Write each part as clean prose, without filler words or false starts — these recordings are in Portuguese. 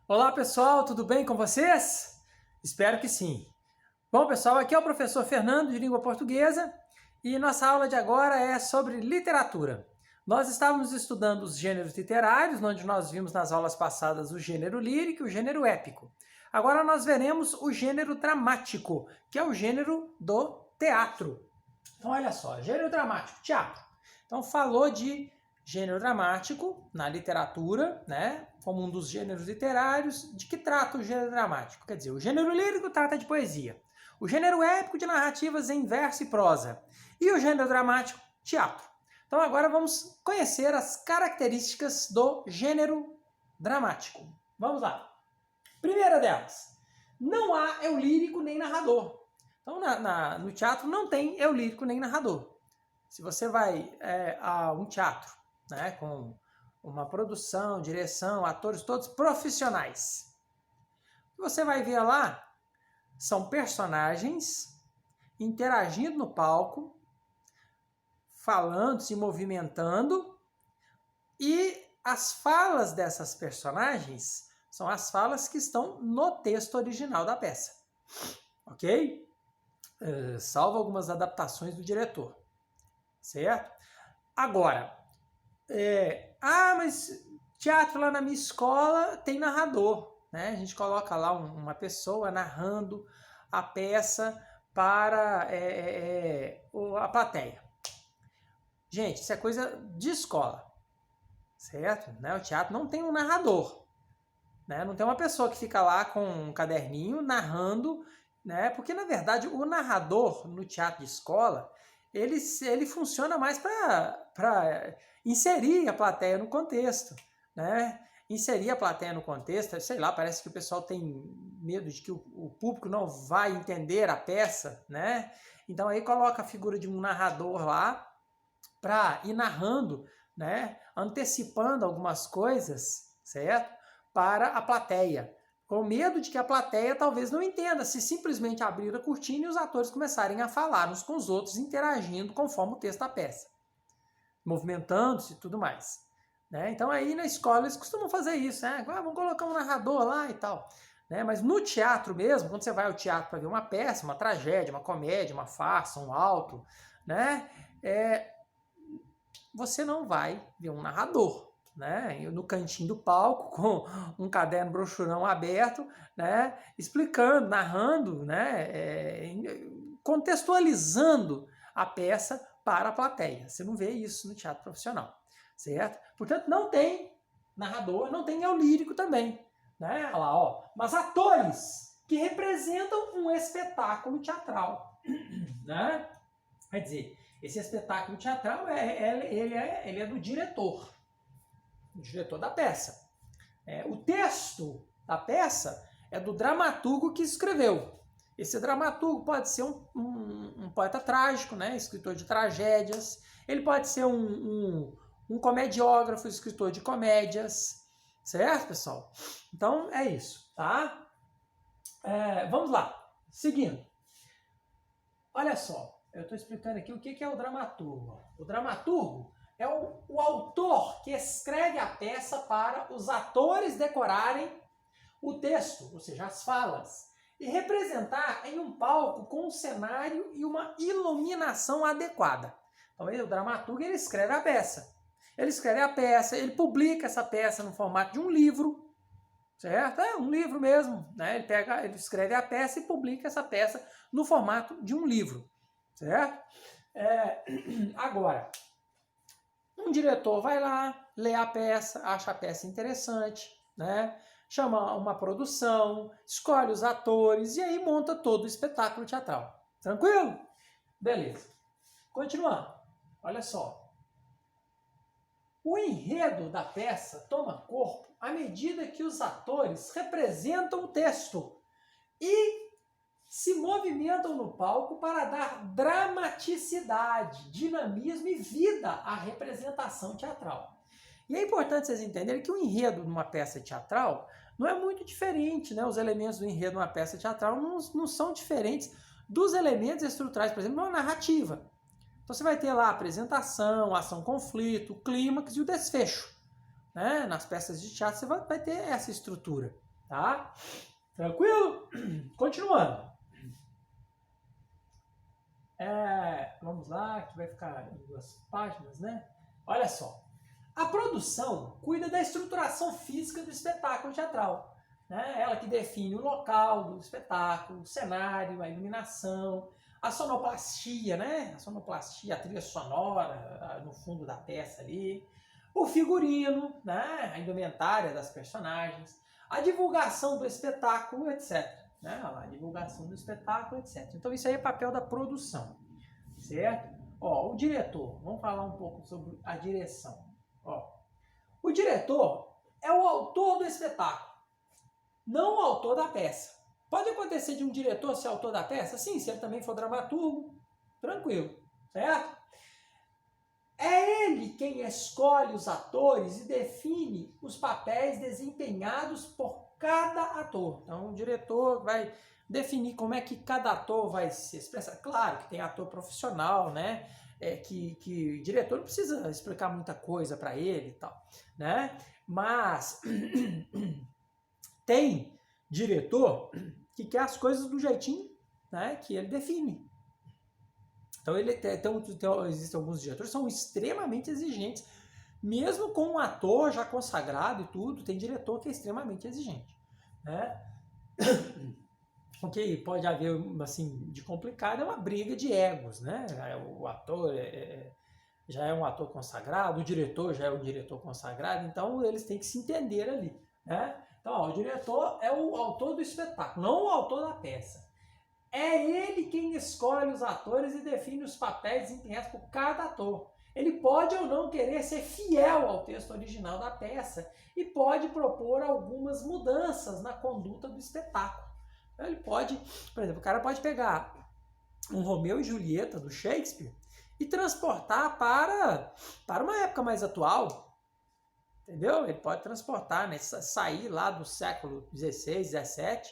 Olá pessoal, tudo bem com vocês? Espero que sim. Bom pessoal, aqui é o professor Fernando de Língua Portuguesa e nossa aula de agora é sobre literatura. Nós estávamos estudando os gêneros literários, onde nós vimos nas aulas passadas o gênero lírico e o gênero épico. Agora nós veremos o gênero dramático, que é o gênero do teatro. Então olha só, gênero dramático, teatro. Então falou de gênero dramático na literatura, né, como um dos gêneros literários. De que trata o gênero dramático? Quer dizer, o gênero lírico trata de poesia, o gênero épico de narrativas em verso e prosa, e o gênero dramático, teatro. Então agora vamos conhecer as características do gênero dramático. Vamos lá. Primeira delas, não há eu lírico nem narrador. Então no teatro não tem eu lírico nem narrador. Se você vai a um teatro, né, com uma produção, direção, atores todos profissionais, o que você vai ver lá são personagens interagindo no palco, falando, se movimentando, e as falas dessas personagens são as falas que estão no texto original da peça, ok? Salvo algumas adaptações do diretor, certo? Agora, mas teatro lá na minha escola tem narrador, né? A gente coloca lá uma pessoa narrando a peça para a plateia. Gente, isso é coisa de escola, certo? Né? O teatro não tem um narrador, né? Não tem uma pessoa que fica lá com um caderninho narrando, né? Porque, na verdade, o narrador no teatro de escola, ele funciona mais para inserir a plateia no contexto, né? Inserir a plateia no contexto, sei lá, parece que o pessoal tem medo de que o público não vai entender a peça, né? Então aí coloca a figura de um narrador lá para ir narrando, né? Antecipando algumas coisas, certo? Para a plateia, com medo de que a plateia talvez não entenda, se simplesmente abrir a cortina e os atores começarem a falar uns com os outros, interagindo conforme o texto da peça, movimentando-se e tudo mais. Né? Então aí na escola eles costumam fazer isso, né? Vamos colocar um narrador lá e tal. Né? Mas no teatro mesmo, quando você vai ao teatro para ver uma peça, uma tragédia, uma comédia, uma farsa, um auto, né? Você não vai ver um narrador, né, no cantinho do palco, com um caderno brochurão aberto, né, explicando, narrando, né, contextualizando a peça para a plateia. Você não vê isso no teatro profissional, certo? Portanto, não tem narrador, não tem eu lírico também, né? Olha lá, ó, mas atores que representam um espetáculo teatral, né? Quer dizer, esse espetáculo teatral ele é do diretor, o diretor da peça. O texto da peça é do dramaturgo que escreveu. Esse dramaturgo pode ser um poeta trágico, né, escritor de tragédias. Ele pode ser um comediógrafo, escritor de comédias. Certo, pessoal? Então, é isso, tá? Vamos lá. Seguindo. Olha só. Eu estou explicando aqui o que é o dramaturgo. O dramaturgo é o autor que escreve a peça para os atores decorarem o texto, ou seja, as falas, e representar em um palco com um cenário e uma iluminação adequada. Então, o dramaturgo ele escreve a peça. Ele escreve a peça, ele publica essa peça no formato de um livro, certo? É um livro mesmo, né? Ele escreve a peça e publica essa peça no formato de um livro. Certo? Agora, um diretor vai lá, lê a peça, acha a peça interessante, né? Chama uma produção, escolhe os atores e aí monta todo o espetáculo teatral. Tranquilo? Beleza. Continuando. Olha só. O enredo da peça toma corpo à medida que os atores representam o texto e se movimentam no palco para dar dramaticidade, dinamismo e vida à representação teatral. E é importante vocês entenderem que o enredo de uma peça teatral não é muito diferente, né? Os elementos do enredo de uma peça teatral não são diferentes dos elementos estruturais, por exemplo, uma narrativa. Então você vai ter lá a apresentação, ação-conflito, o clímax e o desfecho. Né? Nas peças de teatro você vai ter essa estrutura. tá? Tranquilo? Continuando. Vamos lá, que vai ficar em 2 páginas, né? Olha só. A produção cuida da estruturação física do espetáculo teatral, né? Ela que define o local do espetáculo, o cenário, a iluminação, a sonoplastia, né? A sonoplastia, a trilha sonora no fundo da peça ali, o figurino, né? A indumentária das personagens, a divulgação do espetáculo, etc. Né? A divulgação do espetáculo, etc. Então isso aí é papel da produção, certo? Ó, o diretor, vamos falar um pouco sobre a direção. Ó, o diretor é o autor do espetáculo, não o autor da peça. Pode acontecer de um diretor ser autor da peça? Sim, se ele também for dramaturgo, tranquilo, certo? É ele quem escolhe os atores e define os papéis desempenhados por cada ator. Então, o diretor vai definir como é que cada ator vai se expressar. Claro que tem ator profissional, né? Que o diretor não precisa explicar muita coisa para ele e tal, né? Mas tem diretor que quer as coisas do jeitinho, né, que ele define. Então, existem alguns diretores que são extremamente exigentes, mesmo com um ator já consagrado e tudo, tem diretor que é extremamente exigente, né? O que pode haver, assim, de complicado é uma briga de egos, né? O ator já é um ator consagrado, o diretor já é um diretor consagrado, então eles têm que se entender ali, né? Então, ó, o diretor é o autor do espetáculo, não o autor da peça. É ele quem escolhe os atores e define os papéis desempenhados por cada ator. Ele pode ou não querer ser fiel ao texto original da peça e pode propor algumas mudanças na conduta do espetáculo. Então, ele pode, por exemplo, o cara pode pegar um Romeu e Julieta do Shakespeare e transportar para uma época mais atual. Entendeu? Ele pode transportar, né? Sair lá do século XVI, XVII,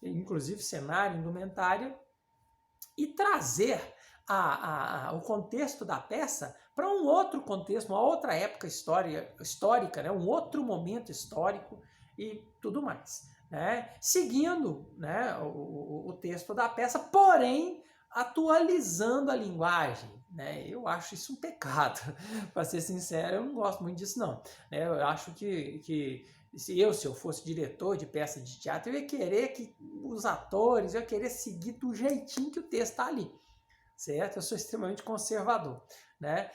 inclusive cenário, indumentária, e trazer o contexto da peça para um outro contexto, uma outra época histórica, né? Um outro momento histórico e tudo mais. Né? Seguindo, né, o texto da peça, porém atualizando a linguagem. Né? Eu acho isso um pecado, para ser sincero, eu não gosto muito disso não. Eu acho que se eu fosse diretor de peça de teatro, eu ia querer que os atores, eu ia querer seguir do jeitinho que o texto está ali, certo? Eu sou extremamente conservador, né?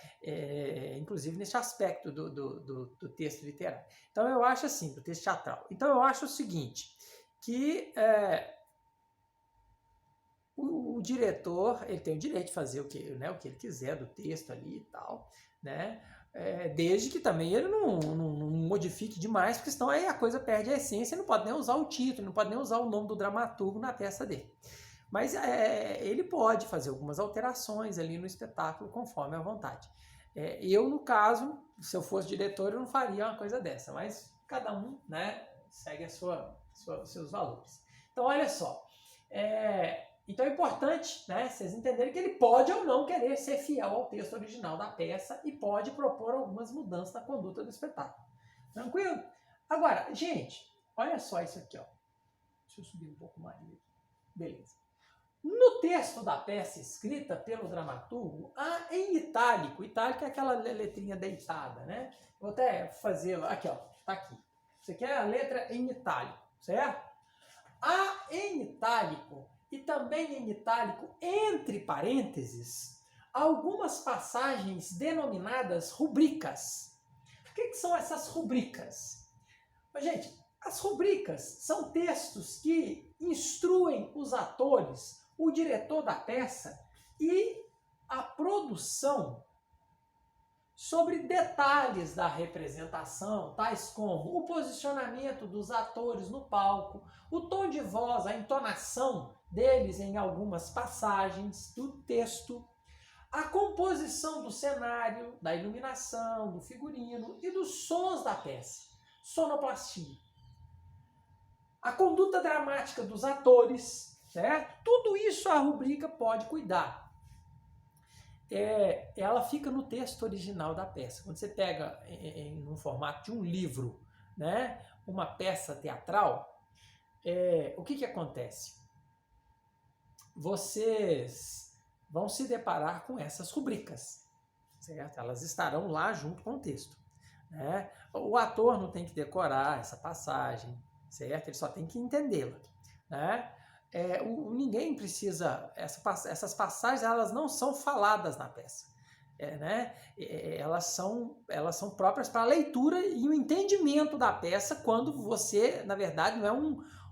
Inclusive nesse aspecto do texto literário. Então eu acho assim, do texto teatral. Então eu acho o seguinte, que o diretor, ele tem o direito de fazer o que ele quiser do texto ali e tal, né? Desde que também ele não modifique demais, porque senão aí a coisa perde a essência, não pode nem usar o título, não pode nem usar o nome do dramaturgo na peça dele. Mas ele pode fazer algumas alterações ali no espetáculo conforme a vontade. Eu, no caso, se eu fosse diretor, eu não faria uma coisa dessa, mas cada um, né, segue seus valores. Então, olha só, então é importante, né, vocês entenderem que ele pode ou não querer ser fiel ao texto original da peça e pode propor algumas mudanças na conduta do espetáculo. Tranquilo? Agora, gente, olha só isso aqui, ó. Deixa eu subir um pouco mais aqui. Beleza. No texto da peça escrita pelo dramaturgo, há em itálico é aquela letrinha deitada, né? Vou até fazer, aqui ó, tá aqui. Isso aqui é a letra em itálico, certo? Há em itálico e também em itálico, entre parênteses, algumas passagens denominadas rubricas. O que são essas rubricas? Gente, as rubricas são textos que instruem os atores, o diretor da peça e a produção sobre detalhes da representação, tais como o posicionamento dos atores no palco, o tom de voz, a entonação deles em algumas passagens do texto, a composição do cenário, da iluminação, do figurino e dos sons da peça, sonoplastia. A conduta dramática dos atores, certo? Tudo isso a rubrica pode cuidar. Ela fica no texto original da peça. Quando você pega em um formato de um livro, né, uma peça teatral, o que acontece? Vocês vão se deparar com essas rubricas, certo? Elas estarão lá junto com o texto, né? O ator não tem que decorar essa passagem, certo? Ele só tem que entendê-la, né? Ninguém precisa... Essas passagens, elas não são faladas na peça, né? Elas são próprias para a leitura e o entendimento da peça, quando você, na verdade, não é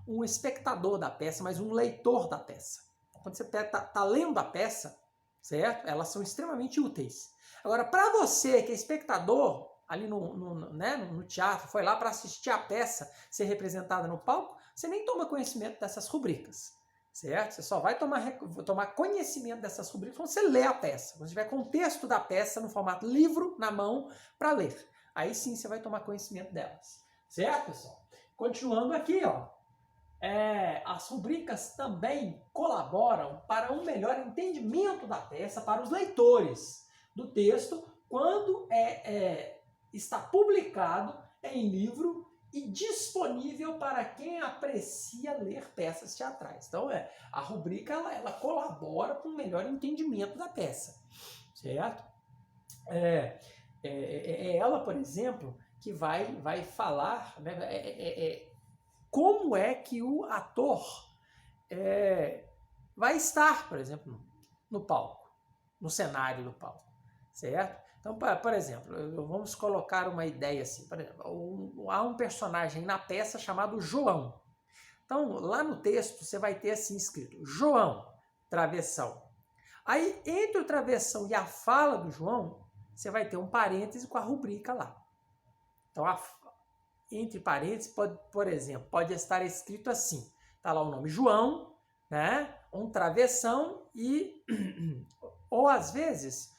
um espectador da peça, mas um leitor da peça. Quando você está lendo a peça, certo? Elas são extremamente úteis. Agora, para você que é espectador, ali no teatro, foi lá para assistir a peça ser representada no palco, você nem toma conhecimento dessas rubricas, certo? Você só vai tomar conhecimento dessas rubricas quando você lê a peça, quando tiver com o texto da peça no formato livro na mão para ler. Aí sim você vai tomar conhecimento delas, certo, pessoal? Continuando aqui, ó. As rubricas também colaboram para um melhor entendimento da peça para os leitores do texto quando está publicado em livro e disponível para quem aprecia ler peças teatrais. Então, a rubrica ela colabora com um melhor entendimento da peça, certo? Ela, por exemplo, que vai falar, né, como é que o ator vai estar, por exemplo, no palco, no cenário do palco, certo? Então, por exemplo, vamos colocar uma ideia assim, por exemplo, há um personagem na peça chamado João. Então, lá no texto, você vai ter assim escrito, João, travessão. Aí, entre o travessão e a fala do João, você vai ter um parêntese com a rubrica lá. Então, entre parênteses, por exemplo, pode estar escrito assim, está lá o nome João, né? Um travessão e, ou às vezes,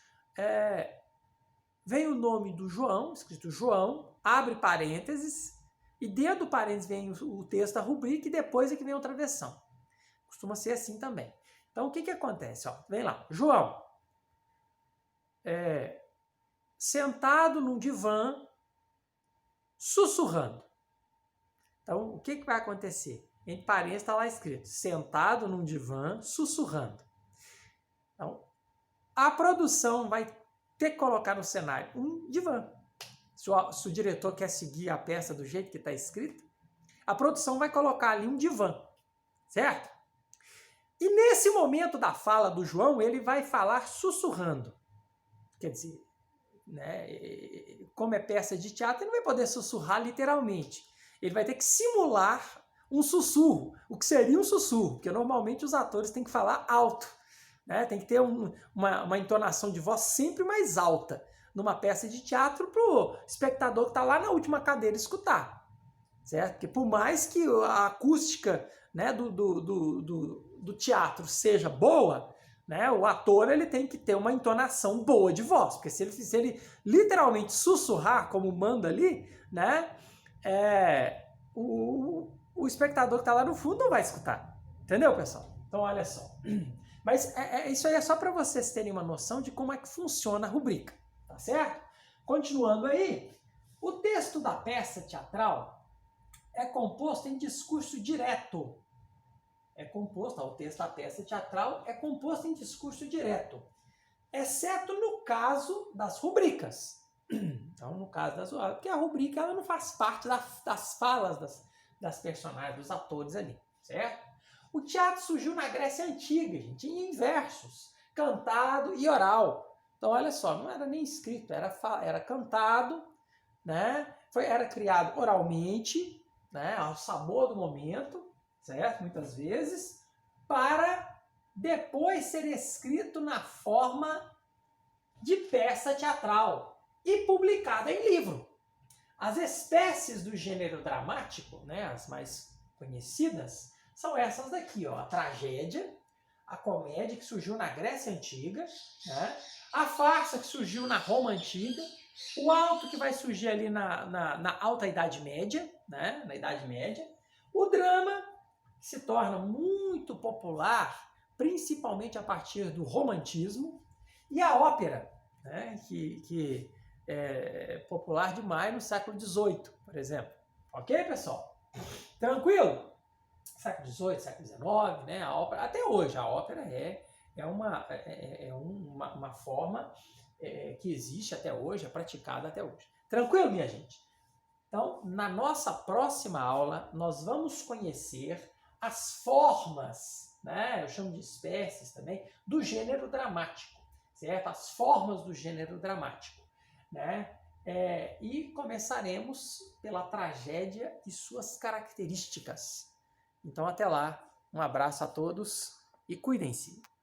vem o nome do João, escrito João, abre parênteses, e dentro do parênteses vem o texto da rubrica e depois é que vem o travessão. Costuma ser assim também. Então, o que acontece? Ó, vem lá, João, sentado num divã, sussurrando. Então, o que vai acontecer? Em parênteses está lá escrito, sentado num divã, sussurrando. Então, a produção vai ter que colocar no cenário um divã. Se o diretor quer seguir a peça do jeito que está escrito, a produção vai colocar ali um divã, certo? E nesse momento da fala do João, ele vai falar sussurrando. Quer dizer, né, como é peça de teatro, ele não vai poder sussurrar literalmente. Ele vai ter que simular um sussurro, o que seria um sussurro, porque normalmente os atores têm que falar alto, né? Tem que ter uma entonação de voz sempre mais alta numa peça de teatro para o espectador que está lá na última cadeira escutar, certo? Porque por mais que a acústica, né, do teatro seja boa, né, o ator ele tem que ter uma entonação boa de voz, porque se ele literalmente sussurrar, como manda ali, né, o espectador que está lá no fundo não vai escutar. Entendeu, pessoal? Então, olha só. Mas isso aí é só para vocês terem uma noção de como é que funciona a rubrica, tá certo? Continuando aí, o texto da peça teatral é composto em discurso direto. O texto da peça teatral é composto em discurso direto, exceto no caso das rubricas. Então, no caso das rubricas, porque a rubrica ela não faz parte das falas das personagens, dos atores ali, certo? O teatro surgiu na Grécia Antiga, gente, em versos, cantado e oral. Então, olha só, não era nem escrito, era cantado, né? Era criado oralmente, né? Ao sabor do momento, certo? Muitas vezes, para depois ser escrito na forma de peça teatral e publicada em livro. As espécies do gênero dramático, né, as mais conhecidas, são essas daqui, ó, a tragédia, a comédia que surgiu na Grécia Antiga, né, a farsa que surgiu na Roma Antiga, o alto que vai surgir ali na Alta Idade Média, né, na Idade Média, o drama que se torna muito popular, principalmente a partir do romantismo, e a ópera, né, que é popular demais no século XVIII, por exemplo. Ok, pessoal? Tranquilo? Século XVIII, século XIX, né? A ópera, até hoje, a ópera é uma forma que existe até hoje, é praticada até hoje. Tranquilo, minha gente? Então, na nossa próxima aula, nós vamos conhecer as formas, né? Eu chamo de espécies também, do gênero dramático, certo? As formas do gênero dramático, né? E começaremos pela tragédia e suas características. Então, até lá, um abraço a todos e cuidem-se.